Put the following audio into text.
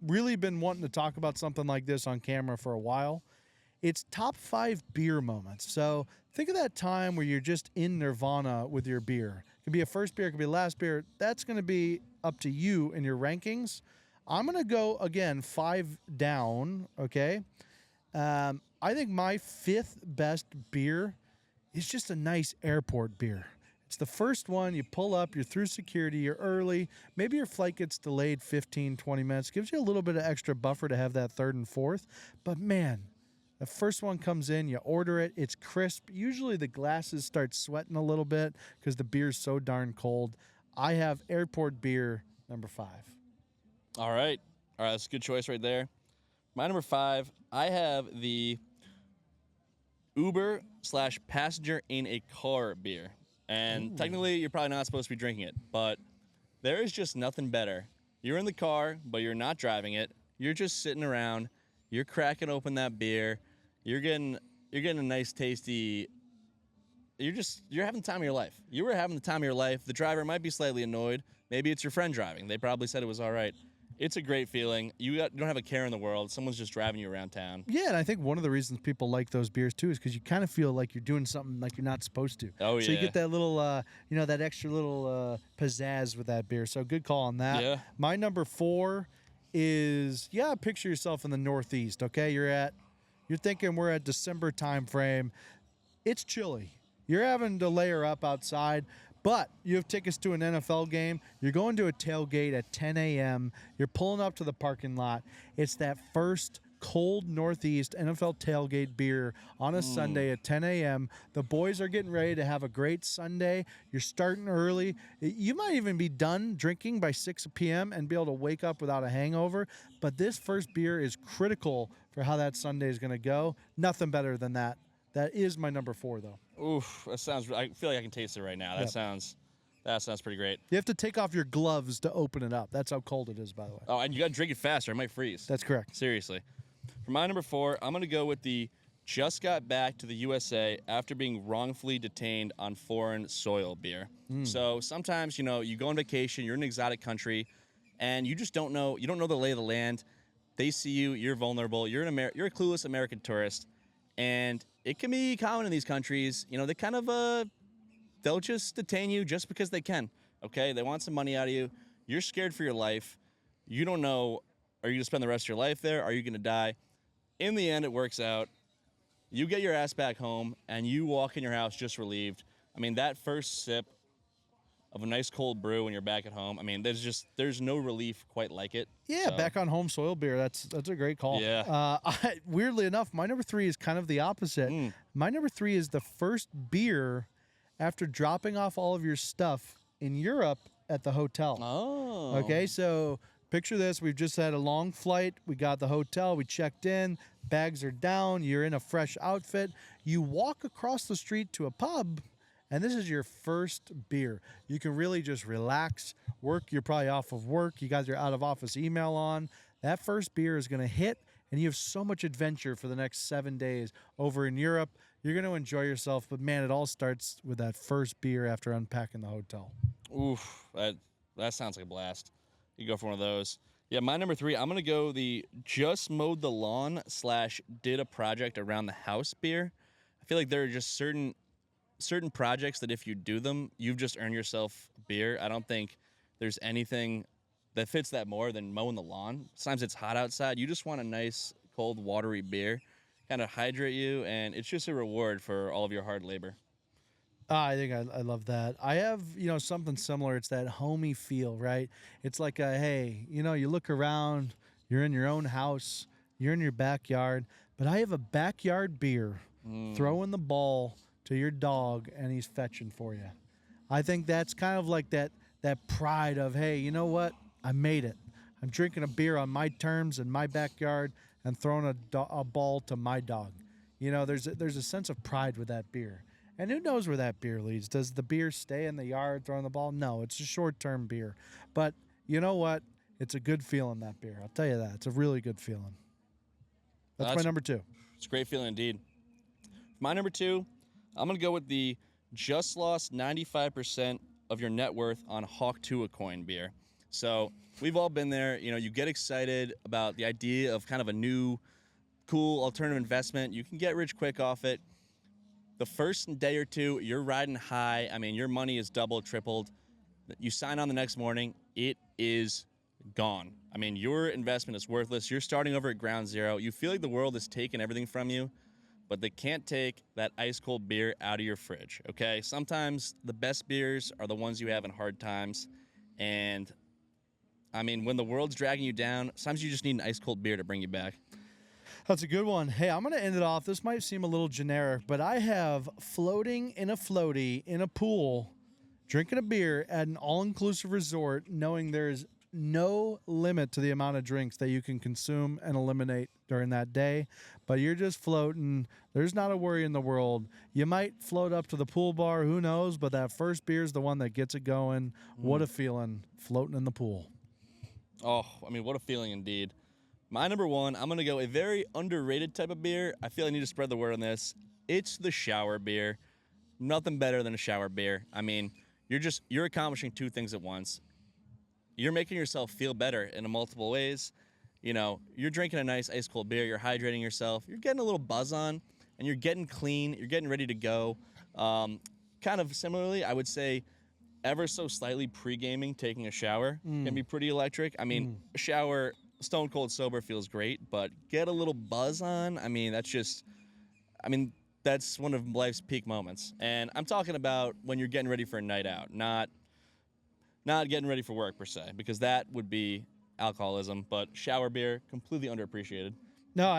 really been wanting to talk about something like this on camera for a while. It's top 5 beer moments. So think of that time where you're just in nirvana with your beer. It could be a first beer, it could be a last beer. That's going to be up to you in your rankings. I'm going to go, again, 5 down, okay? I think my 5th best beer is just a nice airport beer. It's the first one. You pull up, you're through security, you're early. Maybe your flight gets delayed 15, 20 minutes. Gives you a little bit of extra buffer to have that 3rd and 4th. But, man, the first one comes in, you order it, it's crisp. Usually the glasses start sweating a little bit because the beer's so darn cold. I have airport beer number 5. All right, that's a good choice right there. My number 5, I have the Uber/passenger in a car beer. And technically, you're probably not supposed to be drinking it, but there is just nothing better. You're in the car, but you're not driving it. You're just sitting around. You're cracking open that beer. You're getting a nice, tasty. You're having the time of your life. You were having the time of your life. The driver might be slightly annoyed. Maybe it's your friend driving. They probably said it was all right. It's a great feeling. You don't have a care in the world. Someone's just driving you around town. Yeah, and I think one of the reasons people like those beers too is because you kind of feel like you're doing something like you're not supposed to. Oh, So yeah. you get that little, that extra little pizzazz with that beer. So good call on that. Yeah. My number 4 is, picture yourself in the Northeast, okay? You're thinking we're at December time frame. It's chilly. You're having to layer up outside, but you have tickets to an NFL game. You're going to a tailgate at 10 a.m. You're pulling up to the parking lot. It's that first cold Northeast NFL tailgate beer on a Sunday at 10 a.m. The boys are getting ready to have a great Sunday. You're starting early. You might even be done drinking by 6 p.m. and be able to wake up without a hangover. But this first beer is critical for how that Sunday is going to go. Nothing better than that. That is my number 4, though. Oof, I feel like I can taste it right now. That sounds pretty great. You have to take off your gloves to open it up. That's how cold it is, by the way. Oh, and you got to drink it faster. It might freeze. That's correct. Seriously. For my number 4, I'm going to go with the just got back to the USA after being wrongfully detained on foreign soil beer. So sometimes, you go on vacation, you're in an exotic country, and you just don't know. You don't know the lay of the land. They see you. You're vulnerable. You're a clueless American tourist. And it can be common in these countries, they kind of, they'll just detain you just because they can, okay? They want some money out of you. You're scared for your life. You don't know, are you going to spend the rest of your life there? Are you going to die? In the end, it works out. You get your ass back home, and you walk in your house just relieved. I mean, that first sip of a nice cold brew when you're back at home, I mean, there's no relief quite like it. Yeah, So, back on home soil beer. That's a great call. Yeah. Weirdly enough, my number 3 is kind of the opposite. My number 3 is the first beer after dropping off all of your stuff in Europe at the hotel. Oh. Okay, so picture this. We've just had a long flight. We got the hotel. We checked in. Bags are down. You're in a fresh outfit. You walk across the street to a pub, and this is your first beer. You can really just relax. Work, you're probably off of work. You got your out-of-office email on. That first beer is going to hit, and you have so much adventure for the next 7 days over in Europe. You're going to enjoy yourself, but, man, it all starts with that first beer after unpacking the hotel. Oof, that sounds like a blast. You go for one of those. Yeah, my number 3, I'm going to go the just mowed the lawn / did a project around the house beer. I feel like there are just certain projects that if you do them, you've just earned yourself beer. I don't think there's anything that fits that more than mowing the lawn. Sometimes it's hot outside. You just want a nice, cold, watery beer, kind of hydrate you, and it's just a reward for all of your hard labor. I think I love that. I have, something similar. It's that homey feel, right? It's like you look around, you're in your own house, you're in your backyard, but I have a backyard beer, throwing the ball to your dog, and he's fetching for you. I think that's kind of like that pride of, hey, you know what? I made it. I'm drinking a beer on my terms in my backyard and throwing a ball to my dog. There's a sense of pride with that beer. And who knows where that beer leads? Does the beer stay in the yard throwing the ball? No, it's a short-term beer. But you know what? It's a good feeling, that beer. I'll tell you that. It's a really good feeling. That's my number 2. It's a great feeling indeed. For my number 2, I'm going to go with the just lost 95% of your net worth on Hawk Tuah coin beer. So we've all been there. You know, you get excited about the idea of kind of a new, cool alternative investment. You can get rich quick off it. The first day or two, you're riding high. I mean, your money is doubled, tripled. You sign on the next morning, it is gone. I mean, your investment is worthless. You're starting over at ground zero. You feel like the world is taking everything from you, but they can't take that ice cold beer out of your fridge, okay? Sometimes the best beers are the ones you have in hard times. And I mean, when the world's dragging you down, sometimes you just need an ice cold beer to bring you back. That's a good one. Hey, I'm going to end it off. This might seem a little generic, but I have floating in a floaty in a pool, drinking a beer at an all-inclusive resort, knowing there's no limit to the amount of drinks that you can consume and eliminate during that day. But you're just floating. There's not a worry in the world. You might float up to the pool bar, who knows, but that first beer is the one that gets it going. What a feeling, floating in the pool. Oh, I mean, what a feeling indeed. My number one, I'm going to go a very underrated type of beer. I feel I need to spread the word on this. It's the shower beer. Nothing better than a shower beer. I mean, you're accomplishing two things at once. You're making yourself feel better in multiple ways. You know, you're drinking a nice ice cold beer, you're hydrating yourself, you're getting a little buzz on, and you're getting clean, you're getting ready to go. Kind of similarly, I would say ever so slightly pre-gaming, taking a shower can be pretty electric. I mean, a shower, stone cold sober feels great, but get a little buzz on. I mean, that's one of life's peak moments. And I'm talking about when you're getting ready for a night out, not getting ready for work per se, because that would be alcoholism. But shower beer, completely underappreciated. No, I